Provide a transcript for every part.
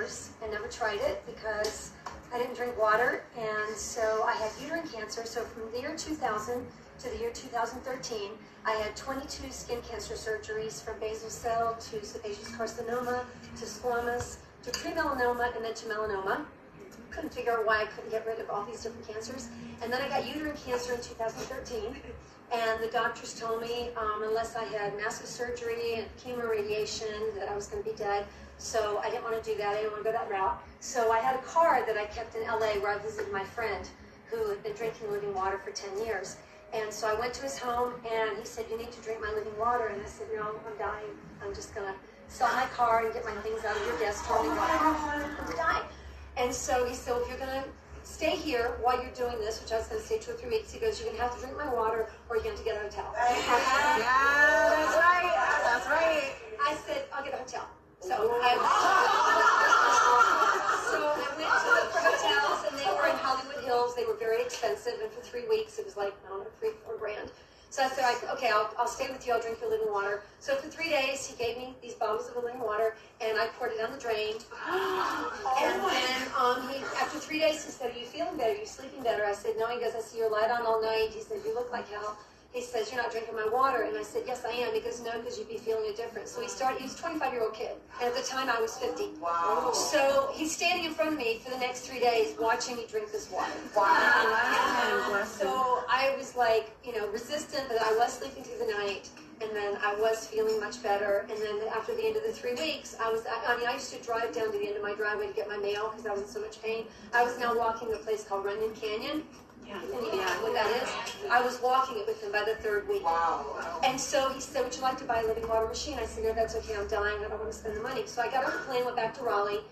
years and never tried it because I didn't drink water, and so I had uterine cancer. So from the year 2000 to the year 2013, I had 22 skin cancer surgeries, from basal cell to sebaceous carcinoma to squamous to pre-melanoma and then to melanoma. Couldn't figure out why I couldn't get rid of all these different cancers. And then I got uterine cancer in 2013, and the doctors told me unless I had massive surgery and chemo radiation that I was going to be dead. So I didn't want to do that. I didn't want to go that route. So I had a card that I kept in LA where I visited my friend who had been drinking living water for 10 years. And so I went to his home, and he said, "You need to drink my living water." And I said, "No, I'm dying. I'm just going to sell my car and get my things out of your desk drawer and go, I'm dying." And so he said, "Well, if you're going to stay here while you're doing this," which I was going to stay 2 or 3 weeks, he goes, "You're going to have to drink my water or you're going to get a hotel." Yeah, that's right. That's right. I said, "I'll get a hotel." So I went to the hotels, and they were in Hollywood Hills. They were very expensive, and for 3 weeks, it was like, I don't know, $3-4 grand. So I said, "Okay, I'll stay with you. I'll drink your living water." So for 3 days, he gave me these bottles of living water, and I poured it down the drain. And then after 3 days, he said, "Are you feeling better? Are you sleeping better?" I said, "No." He goes, "I see your light on all night." He said, "You look like hell." He says, "You're not drinking my water." And I said, "Yes, I am." He goes, "No, because you'd be feeling it different." So he was a 25-year-old kid. And at the time, I was 50. Wow. So he's standing in front of me for the next 3 days watching me drink this water. Wow. So I was like, resistant, but I was sleeping through the night. And then I was feeling much better. And then after the end of the 3 weeks, I used to drive down to the end of my driveway to get my mail because I was in so much pain. I was now walking a place called Runyon Canyon. Yeah. What that is. I was walking it with him by the 3rd week. Wow. And so he said, "Would you like to buy a living water machine?" I said, "No, that's okay. I'm dying. I don't want to spend the money." So I got on the plane, went back to Raleigh.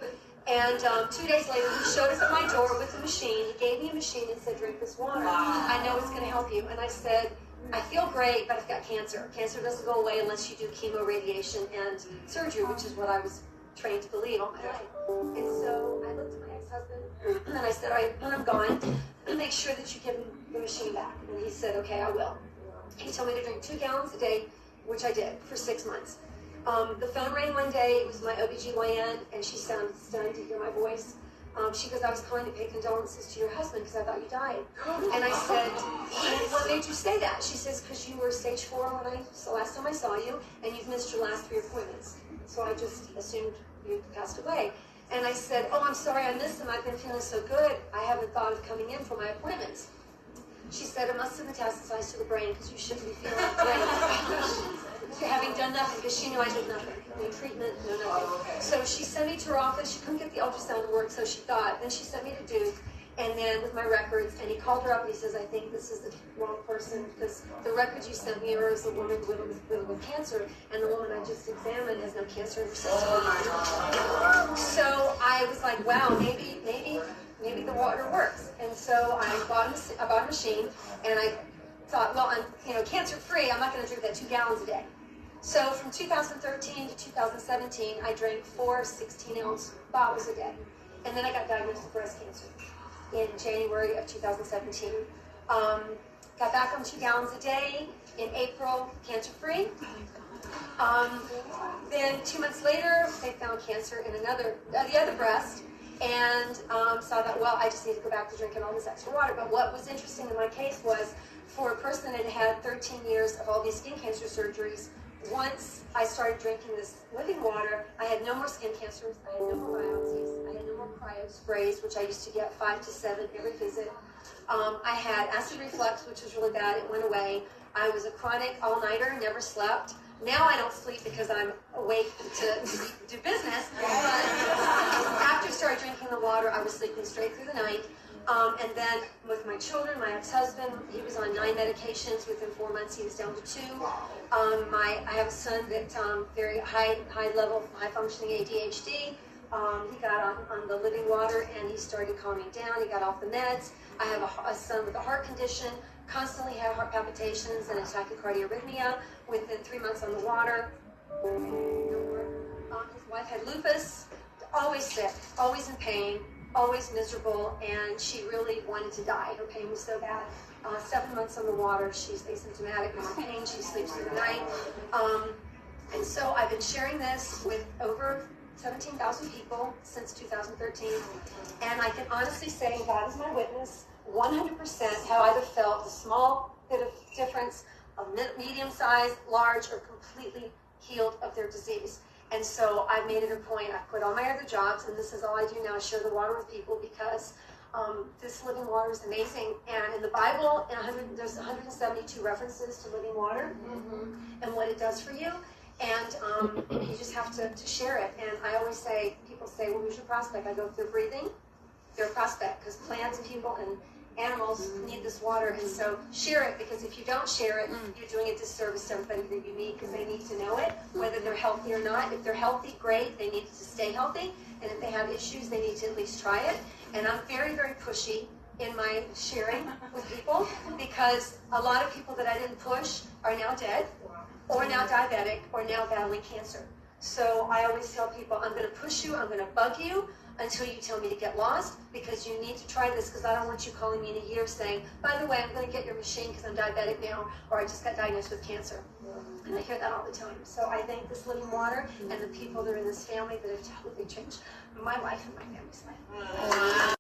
And 2 days later, he showed us at my door with the machine. He gave me a machine and said, "Drink this water. I know it's going to help you." And I said, "I feel great, but I've got cancer. Cancer doesn't go away unless you do chemo, radiation, and surgery," which is what I was trained to believe all my life. And so I looked at my ex-husband, and I said, "When I'm gone, make sure that you give him the machine back." And he said, "Okay, I will." He told me to drink 2 gallons a day, which I did for 6 months. The phone rang one day. It was my OBGYN, and she sounded stunned to hear my voice. She goes, "I was calling to pay condolences to your husband because I thought you died." And I said, "What made you say that?" She says, "Because you were stage 4 last time I saw you, and you've missed your last 3 appointments. So I just assumed you passed away." And I said, "Oh, I'm sorry I missed them. I've been feeling so good. I haven't thought of coming in for my appointments." She said, "It must have metastasized to the brain because you shouldn't be feeling great." Having done nothing, because she knew I did nothing. No treatment, no nothing. So she sent me to her office. She couldn't get the ultrasound to work, so she thought. Then she sent me to Duke, and then with my records, and he called her up and he says, "I think this is the wrong person because the records you sent me are as a woman with cancer, and the woman I just examined has no cancer in her system." So I was like, wow, maybe the water works. And so I bought a machine, and I thought, well, I'm cancer-free. I'm not going to drink that 2 gallons a day. So from 2013 to 2017, I drank 4 16-ounce bottles a day. And then I got diagnosed with breast cancer in January of 2017. Got back on 2 gallons a day in April, cancer-free. Then 2 months later, they found cancer in the other breast, and saw that, well, I just need to go back to drinking all this extra water. But what was interesting in my case was, for a person that had 13 years of all these skin cancer surgeries, once I started drinking this living water, I had no more skin cancers, I had no more biopsies, I had no more cryo sprays, which I used to get 5 to 7 every visit. I had acid reflux, which was really bad. It went away. I was a chronic all-nighter, never slept. Now I don't sleep because I'm awake to do business. But after I started drinking the water, I was sleeping straight through the night. And then with my children, my ex-husband, he was on 9 medications. Within 4 months, he was down to 2. I have a son that's very high level, high functioning ADHD. He got on the living water and he started calming down. He got off the meds. I have a son with a heart condition, constantly had heart palpitations and a tachycardia arrhythmia. Within 3 months on the water, no more. His wife had lupus, always sick, always in pain, always miserable, and she really wanted to die. Her pain was so bad. 7 months on the water, she's asymptomatic, no more pain, she sleeps through the night. And so I've been sharing this with over 17,000 people since 2013, and I can honestly say, God is my witness, 100% have either felt a small bit of difference, a medium size, large, or completely healed of their disease. And so I made it a point. I quit all my other jobs, and this is all I do now, share the water with people, because this living water is amazing. And in the Bible, there's 172 references to living water and what it does for you. And you just have to share it. And I always say, people say, well, who's your prospect? I go, if they're breathing, they're a prospect, because plants, people, and animals need this water. And so share it, because if you don't share it, you're doing a disservice to everybody that you meet, because they need to know it, whether they're healthy or not. If they're healthy, great, they need to stay healthy. And if they have issues, they need to at least try it. And I'm very, very pushy in my sharing with people, because a lot of people that I didn't push are now dead, or now diabetic, or now battling cancer. So I always tell people, I'm going to push you, I'm going to bug you until you tell me to get lost, because you need to try this, because I don't want you calling me in a year saying, by the way, I'm going to get your machine because I'm diabetic now, or I just got diagnosed with cancer. And I hear that all the time. So I thank this living water and the people that are in this family that have totally changed my life and my family's life.